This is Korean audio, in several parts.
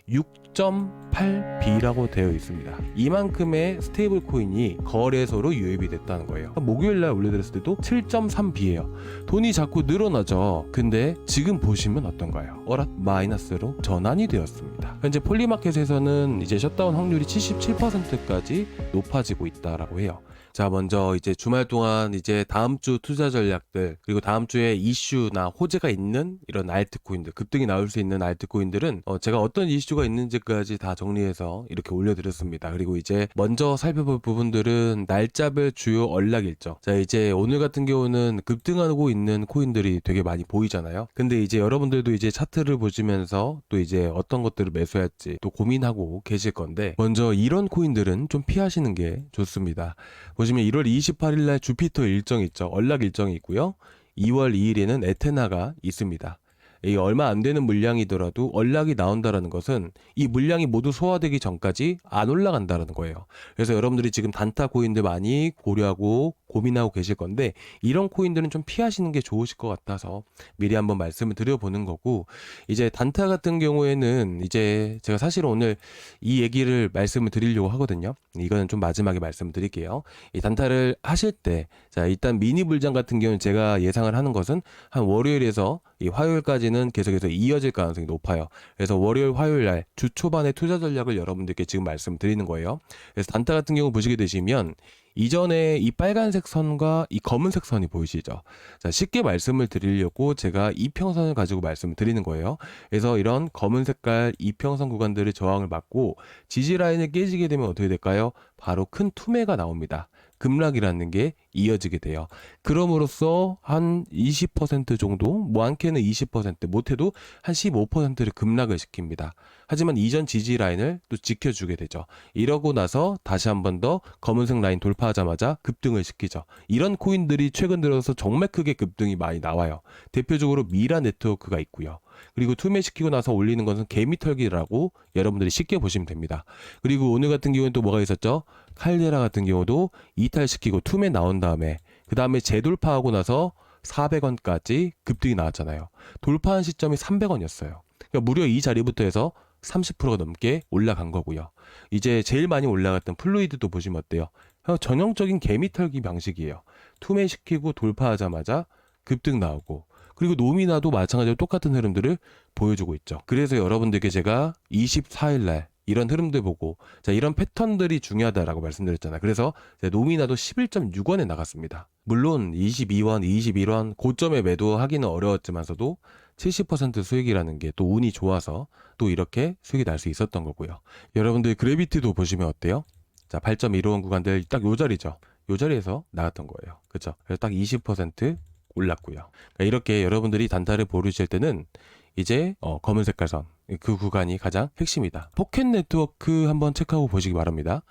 6.8B라고 되어 있습니다. 이만큼의 스테이블 코인이 거래소로 유입이 됐다는 거예요. 목요일날 올려드렸을 때도 7.3B예요. 돈이 자꾸 늘어나죠. 근데 지금 보시면 어떤가요? 어랏 마이너스로 전환이 되었습니다. 현재 폴리마켓에서는 이제 셧다운 확률이 77%까지 높아지고 있다라고 해요. 자, 먼저 이제 주말 동안 이제 다음 주 투자 전략들, 그리고 다음 주에 이슈나 호재가 있는 이런 알트코인들, 급등이 나올 수 있는 알트코인들은 제가 어떤 이슈가 있는지까지 다 정리해서 이렇게 올려드렸습니다. 그리고 이제 먼저 살펴볼 부분들은 날짜별 주요 언락 일정. 자, 이제 오늘 같은 경우는 급등하고 있는 코인들이 되게 많이 보이잖아요. 근데 이제 여러분들도 이제 차트를 보시면서 또 이제 어떤 것들을 매수할지 또 고민하고 계실 건데, 먼저 이런 코인들은 좀 피하시는 게 좋습니다. 보시면 1월 28일 날 주피터 일정이 있죠. 언락 일정이 있고요. 2월 2일에는 에테나가 있습니다. 이 얼마 안 되는 물량이더라도 언락이 나온다라는 것은 이 물량이 모두 소화되기 전까지 안 올라간다라는 거예요. 그래서 여러분들이 지금 단타 코인들 많이 고려하고 고민하고 계실 건데, 이런 코인들은 좀 피하시는 게 좋으실 것 같아서 미리 한번 말씀을 드려보는 거고, 이제 단타 같은 경우에는 이제 제가 사실 오늘 이 얘기를 말씀을 드리려고 하거든요. 이거는 좀 마지막에 말씀을 드릴게요. 이 단타를 하실 때, 자, 일단 미니 불장 같은 경우는 제가 예상을 하는 것은 한 월요일에서 이 화요일까지는 계속해서 이어질 가능성이 높아요. 그래서 월요일, 화요일 날 주 초반에 투자 전략을 여러분들께 지금 말씀드리는 거예요. 그래서 단타 같은 경우 보시게 되시면 이전에 이 빨간색 선과 이 검은색 선이 보이시죠? 자, 쉽게 말씀을 드리려고 제가 이평선을 가지고 말씀을 드리는 거예요. 그래서 이런 검은 색깔 이평선 구간들의 저항을 막고 지지 라인을 깨지게 되면 어떻게 될까요? 바로 큰 투매가 나옵니다. 급락이라는 게 이어지게 돼요. 그럼으로써 한 20% 정도, 많게는 20%, 못해도 한 15%를 급락을 시킵니다. 하지만 이전 지지 라인을 또 지켜주게 되죠. 이러고 나서 다시 한 번 더 검은색 라인 돌파하자마자 급등을 시키죠. 이런 코인들이 최근 들어서 정말 크게 급등이 많이 나와요. 대표적으로 미라 네트워크가 있고요. 그리고 투매시키고 나서 올리는 것은 개미털기라고 여러분들이 쉽게 보시면 됩니다. 그리고 오늘 같은 경우는 또 뭐가 있었죠? 칼데라 같은 경우도 이탈시키고 투매 나온 다음에 그 다음에 재돌파하고 나서 400원까지 급등이 나왔잖아요. 돌파한 시점이 300원이었어요. 그러니까 무려 이 자리부터 해서 30%가 넘게 올라간 거고요. 이제 제일 많이 올라갔던 플루이드도 보시면 어때요? 전형적인 개미털기 방식이에요. 투매시키고 돌파하자마자 급등 나오고, 그리고 노미나도 마찬가지로 똑같은 흐름들을 보여주고 있죠. 그래서 여러분들께 제가 24일 날 이런 흐름들 보고, 자, 이런 패턴들이 중요하다라고 말씀드렸잖아요. 그래서 노미나도 11.6원에 나갔습니다. 물론 22원, 21원 고점에 매도하기는 어려웠지만서도 70% 수익이라는 게 또 운이 좋아서 또 이렇게 수익이 날 수 있었던 거고요. 여러분들 그래비티도 보시면 어때요? 자, 8.15원 구간들 딱 요 자리죠. 요 자리에서 나갔던 거예요. 그렇죠? 그래서 딱 20% 올랐고요. 그러니까 이렇게 여러분들이 단타를 고르실 때는 이제 검은 색깔 선, 그 구간이 가장 핵심이다. 포켓 네트워크 한번 체크하고 보시기 바랍니다.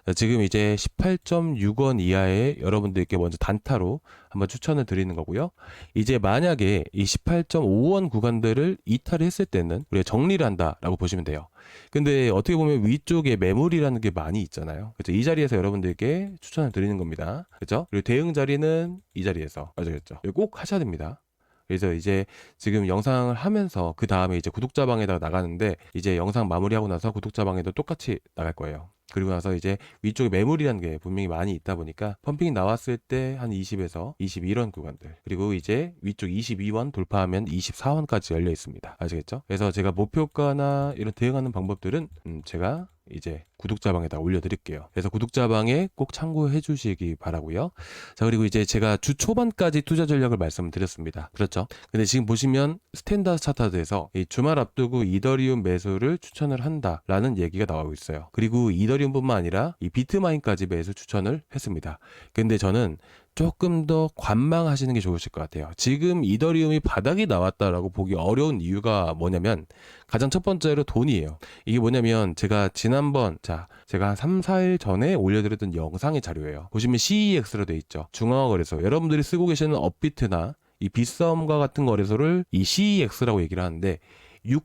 자, 지금 이제 18.6원 이하에 여러분들께 먼저 단타로 한번 추천을 드리는 거고요. 이제 만약에 이 18.5원 구간들을 이탈을 했을 때는 우리가 정리를 한다라고 보시면 돼요. 근데 어떻게 보면 위쪽에 매물이라는 게 많이 있잖아요. 그렇죠? 이 자리에서 여러분들께 추천을 드리는 겁니다. 그렇죠? 그리고 대응 자리는 이 자리에서, 아시겠죠? 이거 꼭 하셔야 됩니다. 그래서 이제 지금 영상을 하면서 그 다음에 이제 구독자방에다가 나가는데, 이제 영상 마무리하고 나서 구독자방에도 똑같이 나갈 거예요. 그리고 나서 이제 위쪽에 매물이라는 게 분명히 많이 있다 보니까 펌핑이 나왔을 때 한 20에서 21원 구간들, 그리고 이제 위쪽 22원 돌파하면 24원까지 열려 있습니다. 아시겠죠? 그래서 제가 목표가나 이런 대응하는 방법들은 제가 이제 구독자방에다 올려드릴게요. 그래서 구독자방에 꼭 참고해 주시기 바라고요. 자, 그리고 이제 제가 주 초반까지 투자 전략을 말씀드렸습니다. 그렇죠? 근데 지금 보시면 스탠다드 차트에서 이 주말 앞두고 이더리움 매수를 추천을 한다라는 얘기가 나오고 있어요. 그리고 이더리움뿐만 아니라 이 비트마인까지 매수 추천을 했습니다. 근데 저는 조금 더 관망하시는 게 좋으실 것 같아요. 지금 이더리움이 바닥이 나왔다라고 보기 어려운 이유가 뭐냐면, 가장 첫 번째로 돈이에요. 이게 뭐냐면 제가 지난번, 제가 한 3, 4일 전에 올려드렸던 영상의 자료예요. 보시면 CEX로 돼 있죠. 중앙화거래소. 여러분들이 쓰고 계시는 업비트나 이 빗썸과 같은 거래소를 이 CEX라고 얘기를 하는데 6.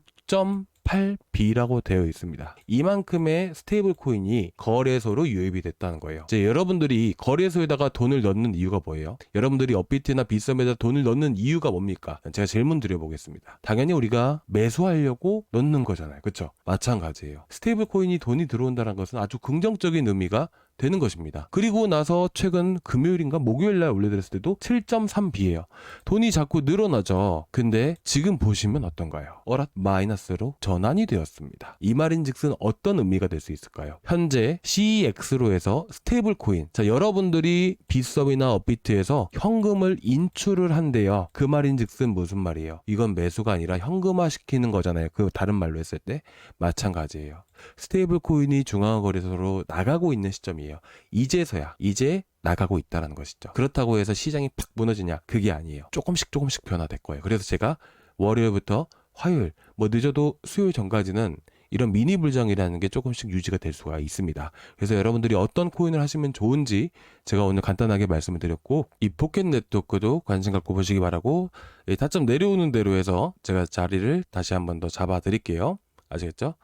8B라고 되어 있습니다. 이만큼의 스테이블 코인이 거래소로 유입이 됐다는 거예요. 이제 여러분들이 거래소에다가 돈을 넣는 이유가 뭐예요? 여러분들이 업비트나 빗썸에다 돈을 넣는 이유가 뭡니까? 제가 질문 드려보겠습니다. 당연히 우리가 매수하려고 넣는 거잖아요. 그렇죠? 마찬가지예요. 스테이블 코인이 돈이 들어온다는 것은 아주 긍정적인 의미가 되는 것입니다. 그리고 나서 최근 금요일인가 목요일날 올려드렸을 때도 7.3B예요. 돈이 자꾸 늘어나죠. 근데 지금 보시면 어떤가요? 어랏 마이너스로 전환이 되었습니다. 이 말인즉슨 어떤 의미가 될 수 있을까요? 현재 CEX로 해서 스테이블 코인, 자, 여러분들이 빗썸이나 업비트에서 현금을 인출을 한대요. 그 말인즉슨 무슨 말이에요? 이건 매수가 아니라 현금화 시키는 거잖아요. 그 다른 말로 했을 때 마찬가지예요. 스테이블 코인이 중앙거래소로 나가고 있는 시점이에요. 이제서야 이제 나가고 있다는 것이죠. 그렇다고 해서 시장이 팍 무너지냐? 그게 아니에요. 조금씩 변화될 거예요. 그래서 제가 월요일부터 화요일, 뭐 늦어도 수요일 전까지는 이런 미니 불장이라는 게 조금씩 유지가 될 수가 있습니다. 그래서 여러분들이 어떤 코인을 하시면 좋은지 제가 오늘 간단하게 말씀을 드렸고, 이 포켓 네트워크도 관심 갖고 보시기 바라고, 타점 내려오는 대로 해서 제가 자리를 다시 한번 더 잡아 드릴게요. 아시겠죠?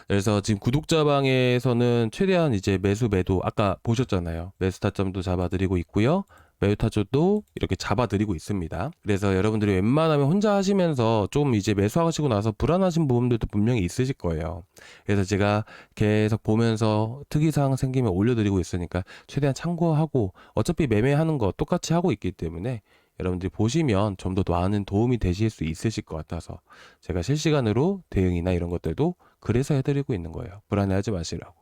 그래서 지금 구독자방에서는 최대한 이제 매수 매도 아까 보셨잖아요. 매수 타점도 잡아드리고 있고요. 매도 타점도 이렇게 잡아드리고 있습니다. 그래서 여러분들이 웬만하면 혼자 하시면서 좀 이제 매수하시고 나서 불안하신 부분들도 분명히 있으실 거예요. 그래서 제가 계속 보면서 특이사항 생기면 올려드리고 있으니까 최대한 참고하고, 어차피 매매하는 거 똑같이 하고 있기 때문에 여러분들이 보시면 좀 더 많은 도움이 되실 수 있으실 것 같아서 제가 실시간으로 대응이나 이런 것들도 그래서 해드리고 있는 거예요. 불안해하지 마시라고.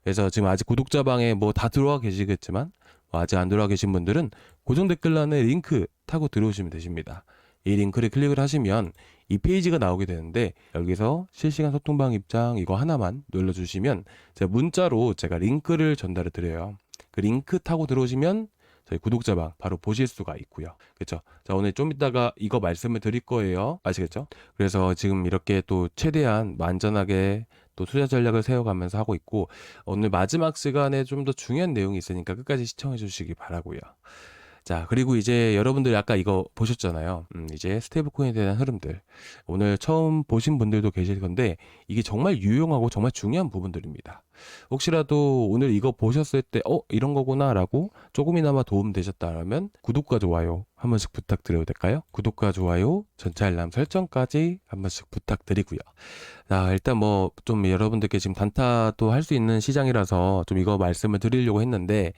그래서 지금 아직 구독자방에 뭐 다 들어와 계시겠지만 아직 안 들어와 계신 분들은 고정 댓글란에 링크 타고 들어오시면 되십니다. 이 링크를 클릭을 하시면 이 페이지가 나오게 되는데, 여기서 실시간 소통방 입장 이거 하나만 눌러주시면 제가 문자로 제가 링크를 전달을 드려요. 그 링크 타고 들어오시면 저희 구독자방 바로 보실 수가 있고요. 그렇죠? 자, 오늘 좀 이따가 이거 말씀을 드릴 거예요. 아시겠죠? 그래서 지금 이렇게 또 최대한 안전하게 또 투자 전략을 세워가면서 하고 있고, 오늘 마지막 시간에 좀 더 중요한 내용이 있으니까 끝까지 시청해 주시기 바라고요. 자, 그리고 이제 여러분들이 아까 이거 보셨잖아요. 이제 스테이블 코인에 대한 흐름들. 오늘 처음 보신 분들도 계실 건데, 이게 정말 유용하고 정말 중요한 부분들입니다. 혹시라도 오늘 이거 보셨을 때, 이런 거구나 라고 조금이나마 도움 되셨다면 구독과 좋아요 한 번씩 부탁드려도 될까요? 구독과 좋아요, 전체 알람 설정까지 한 번씩 부탁드리고요. 자, 일단 뭐 좀 여러분들께 지금 단타도 할 수 있는 시장이라서 좀 이거 말씀을 드리려고 했는데,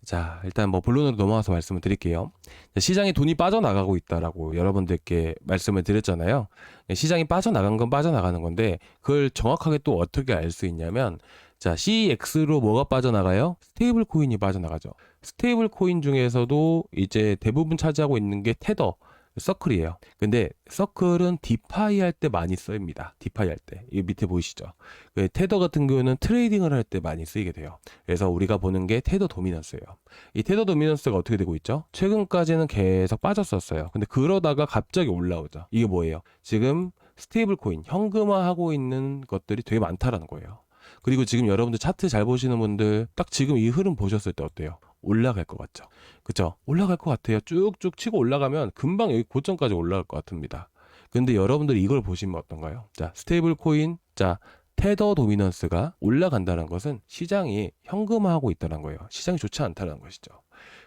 자, 일단 뭐 본론으로 넘어와서 말씀을 드릴게요. 시장에 돈이 빠져나가고 있다라고 여러분들께 말씀을 드렸잖아요. 시장이 빠져나간 건 빠져나가는 건데, 그걸 정확하게 또 어떻게 알 수 있냐면, 자, CEX로 뭐가 빠져나가요? 스테이블 코인이 빠져나가죠. 스테이블 코인 중에서도 이제 대부분 차지하고 있는 게 테더, 서클이에요. 근데 서클은 디파이 할 때 많이 쓰입니다. 디파이 할 때. 이 밑에 보이시죠? 테더 같은 경우는 트레이딩을 할 때 많이 쓰이게 돼요. 그래서 우리가 보는 게 테더 도미넌스예요. 이 테더 도미넌스가 어떻게 되고 있죠? 최근까지는 계속 빠졌었어요. 근데 그러다가 갑자기 올라오죠. 이게 뭐예요? 지금 스테이블 코인, 현금화하고 있는 것들이 되게 많다라는 거예요. 그리고 지금 여러분들 차트 잘 보시는 분들 딱 지금 이 흐름 보셨을 때 어때요? 올라갈 것 같죠? 그쵸? 올라갈 것 같아요. 쭉쭉 치고 올라가면 금방 여기 고점까지 올라갈 것 같습니다. 근데 여러분들이 이걸 보시면 어떤가요? 자, 스테이블 코인, 자, 테더 도미넌스가 올라간다는 것은 시장이 현금화하고 있다는 거예요. 시장이 좋지 않다는 것이죠.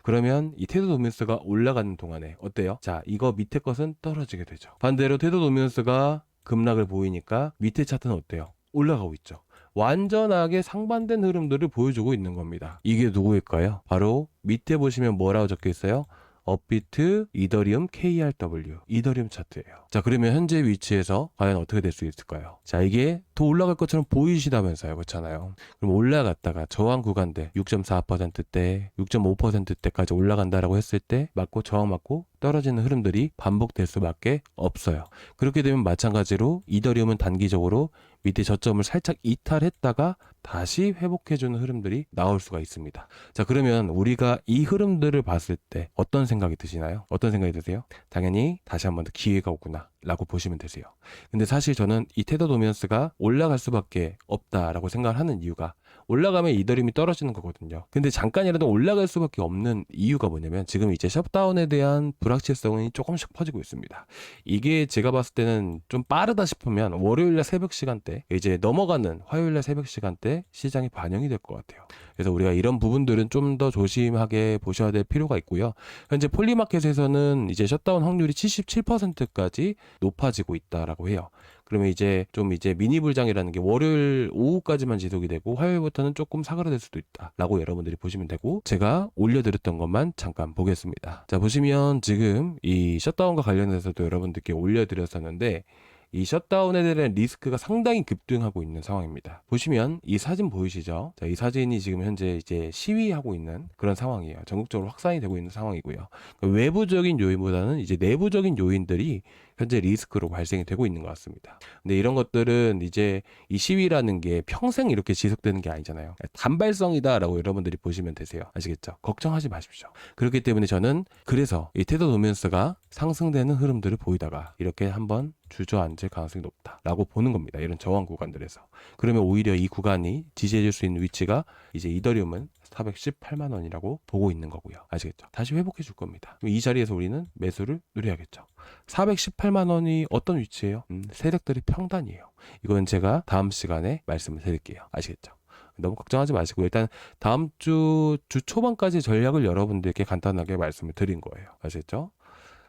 그러면 이 테더 도미넌스가 올라가는 동안에 어때요? 자, 이거 밑에 것은 떨어지게 되죠. 반대로 테더 도미넌스가 급락을 보이니까 밑에 차트는 어때요? 올라가고 있죠. 완전하게 상반된 흐름들을 보여주고 있는 겁니다. 이게 누구일까요? 바로 밑에 보시면 뭐라고 적혀 있어요? 업비트, 이더리움, KRW, 이더리움 차트예요. 자, 그러면 현재 위치에서 과연 어떻게 될 수 있을까요? 자, 이게 더 올라갈 것처럼 보이시다면서요. 그렇잖아요. 그럼 올라갔다가 저항 구간대 6.4%대, 6.5%대까지 올라간다라고 했을 때 맞고 저항 맞고 떨어지는 흐름들이 반복될 수밖에 없어요. 그렇게 되면 마찬가지로 이더리움은 단기적으로 밑에 저점을 살짝 이탈했다가 다시 회복해주는 흐름들이 나올 수가 있습니다. 자, 그러면 우리가 이 흐름들을 봤을 때 어떤 생각이 드시나요? 어떤 생각이 드세요? 당연히 다시 한 번 더 기회가 오구나 라고 보시면 되세요. 근데 사실 저는 이 테더 도미넌스가 올라갈 수밖에 없다라고 생각을 하는 이유가, 올라가면 이더리움이 떨어지는 거거든요. 근데 잠깐이라도 올라갈 수밖에 없는 이유가 뭐냐면 지금 이제 셧다운에 대한 불확실성이 조금씩 퍼지고 있습니다. 이게 제가 봤을 때는 좀 빠르다 싶으면 월요일날 새벽 시간대, 이제 넘어가는 화요일날 새벽 시간대 시장이 반영이 될 것 같아요. 그래서 우리가 이런 부분들은 좀 더 조심하게 보셔야 될 필요가 있고요. 현재 폴리마켓에서는 이제 셧다운 확률이 77%까지 높아지고 있다라고 해요. 그러면 이제 좀 이제 미니 불장이라는 게 월요일 오후까지만 지속이 되고 화요일부터는 조금 사그라들 수도 있다라고 여러분들이 보시면 되고, 제가 올려드렸던 것만 잠깐 보겠습니다. 자, 보시면 지금 이 셧다운과 관련해서도 여러분들께 올려드렸었는데 이 셧다운에 대한 리스크가 상당히 급등하고 있는 상황입니다. 보시면 이 사진 보이시죠? 자, 이 사진이 지금 현재 이제 시위하고 있는 그런 상황이에요. 전국적으로 확산이 되고 있는 상황이고요. 외부적인 요인보다는 이제 내부적인 요인들이 현재 리스크로 발생이 되고 있는 것 같습니다. 근데 이런 것들은 이제 이 시위라는 게 평생 이렇게 지속되는 게 아니잖아요. 단발성이다라고 여러분들이 보시면 되세요. 아시겠죠? 걱정하지 마십시오. 그렇기 때문에 저는 그래서 이 테더 도미넌스가 상승되는 흐름들을 보이다가 이렇게 한번 주저앉을 가능성이 높다라고 보는 겁니다. 이런 저항 구간들에서. 그러면 오히려 이 구간이 지지해줄 수 있는 위치가 이제 이더리움은 418만 원이라고 보고 있는 거고요. 아시겠죠? 다시 회복해 줄 겁니다. 이 자리에서 우리는 매수를 누려야겠죠. 418만 원이 어떤 위치예요? 세력들의 평단이에요. 이건 제가 다음 시간에 말씀을 드릴게요. 아시겠죠? 너무 걱정하지 마시고 일단 다음 주 초반까지 전략을 여러분들께 간단하게 말씀을 드린 거예요. 아시겠죠?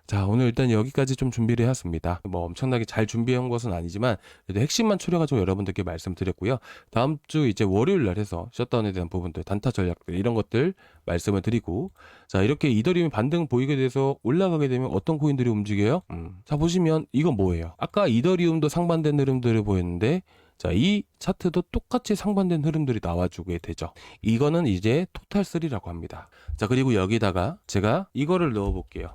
자, 오늘 일단 여기까지 좀 준비를 해왔습니다. 뭐 엄청나게 잘 준비한 것은 아니지만 그래도 핵심만 추려가지고 여러분들께 말씀드렸고요. 다음 주 이제 월요일 날 해서 셧다운에 대한 부분들, 단타 전략들 이런 것들 말씀을 드리고, 자, 이렇게 이더리움이 반등 보이게 돼서 올라가게 되면 어떤 코인들이 움직여요? 자, 보시면 이건 뭐예요? 아까 이더리움도 상반된 흐름들을 보였는데 자, 이 차트도 똑같이 상반된 흐름들이 나와주게 되죠. 이거는 이제 토탈3라고 합니다. 자, 그리고 여기다가 제가 이거를 넣어 볼게요.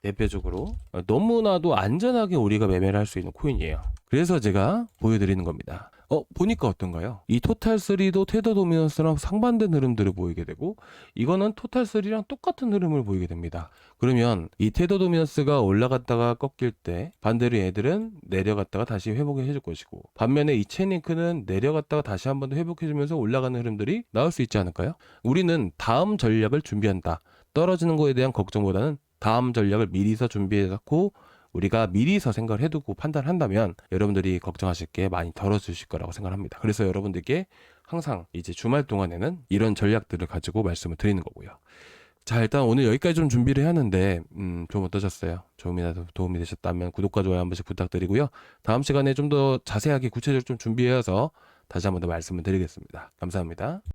대표적으로 너무나도 안전하게 우리가 매매를 할 수 있는 코인이에요. 그래서 제가 보여드리는 겁니다. 보니까 어떤가요? 이 토탈3도 테더 도미넌스랑 상반된 흐름들을 보이게 되고 이거는 토탈3랑 똑같은 흐름을 보이게 됩니다. 그러면 이 테더 도미넌스가 올라갔다가 꺾일 때 반대로 얘들은 내려갔다가 다시 회복해 줄 것이고, 반면에 이 체인링크는 내려갔다가 다시 한 번 더 회복해 주면서 올라가는 흐름들이 나올 수 있지 않을까요? 우리는 다음 전략을 준비한다. 떨어지는 거에 대한 걱정보다는 다음 전략을 미리서 준비해 갖고 우리가 미리서 생각을 해두고 판단한다면 여러분들이 걱정하실 게 많이 덜어주실 거라고 생각합니다. 그래서 여러분들께 항상 이제 주말 동안에는 이런 전략들을 가지고 말씀을 드리는 거고요. 자, 일단 오늘 여기까지 좀 준비를 했는데 좀 어떠셨어요? 조금이라도 도움이 되셨다면 구독과 좋아요 한 번씩 부탁드리고요. 다음 시간에 좀 더 자세하게 구체적으로 좀 준비해서 다시 한 번 더 말씀을 드리겠습니다. 감사합니다.